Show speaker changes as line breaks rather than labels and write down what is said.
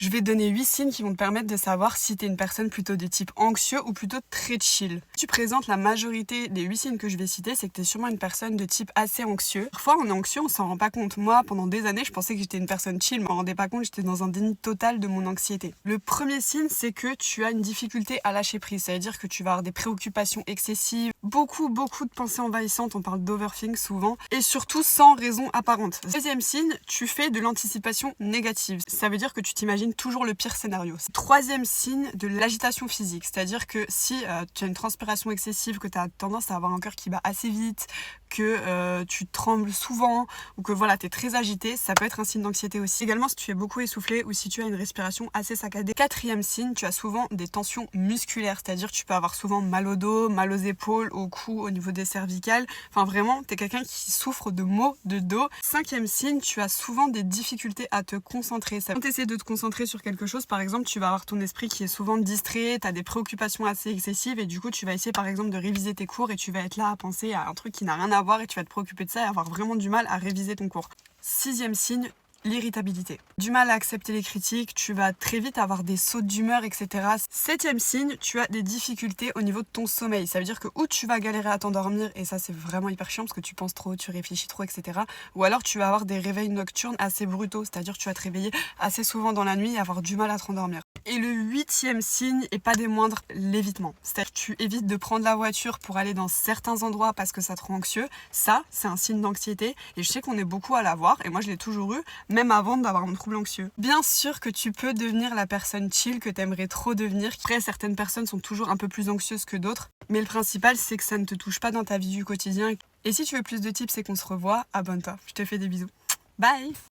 Je vais te donner 8 signes qui vont te permettre de savoir si tu es une personne plutôt de type anxieux ou plutôt très chill. Si tu présentes la majorité des 8 signes que je vais citer, c'est que tu es sûrement une personne de type assez anxieux. Parfois, on est anxieux, on s'en rend pas compte. Moi, pendant des années, je pensais que j'étais une personne chill, mais je m'en rendais pas compte, j'étais dans un déni total de mon anxiété. Le premier signe, c'est que tu as une difficulté à lâcher prise. Ça veut dire que tu vas avoir des préoccupations excessives, beaucoup de pensées envahissantes, on parle d'overthink souvent, et surtout sans raison apparente. Deuxième signe, tu fais de l'anticipation négative. Ça veut dire que tu t'imagines toujours le pire scénario. Troisième signe, de l'agitation physique, c'est-à-dire que si tu as une transpiration excessive, que tu as tendance à avoir un cœur qui bat assez vite, que tu trembles souvent ou que voilà, tu es très agité, ça peut être un signe d'anxiété aussi. Également, si tu es beaucoup essoufflé ou si tu as une respiration assez saccadée. Quatrième signe, tu as souvent des tensions musculaires, c'est-à-dire que tu peux avoir souvent mal au dos, mal aux épaules, au cou, au niveau des cervicales. Enfin vraiment, tu es quelqu'un qui souffre de maux de dos. Cinquième signe, tu as souvent des difficultés à te concentrer. Quand tu essaies de te concentrer sur quelque chose, par exemple, tu vas avoir ton esprit qui est souvent distrait, tu as des préoccupations assez excessives et du coup, tu vas essayer par exemple de réviser tes cours et tu vas être là à penser à un truc qui n'a rien à voir et tu vas te préoccuper de ça et avoir vraiment du mal à réviser ton cours. Sixième signe, l'irritabilité. Du mal à accepter les critiques, tu vas très vite avoir des sautes d'humeur, etc. Septième signe, tu as des difficultés au niveau de ton sommeil. Ça veut dire que ou tu vas galérer à t'endormir, et ça c'est vraiment hyper chiant parce que tu penses trop, tu réfléchis trop, etc. Ou alors tu vas avoir des réveils nocturnes assez brutaux, c'est-à-dire que tu vas te réveiller assez souvent dans la nuit et avoir du mal à te rendormir. Et le huitième signe, et pas des moindres, l'évitement. C'est-à-dire que tu évites de prendre la voiture pour aller dans certains endroits parce que ça te rend anxieux. Ça, c'est un signe d'anxiété et je sais qu'on est beaucoup à l'avoir et moi je l'ai toujours eu, même avant d'avoir un trouble anxieux. Bien sûr que tu peux devenir la personne chill que t'aimerais trop devenir. Après, certaines personnes sont toujours un peu plus anxieuses que d'autres, mais le principal c'est que ça ne te touche pas dans ta vie du quotidien. Et si tu veux plus de tips et qu'on se revoit, abonne-toi. Je te fais des bisous. Bye!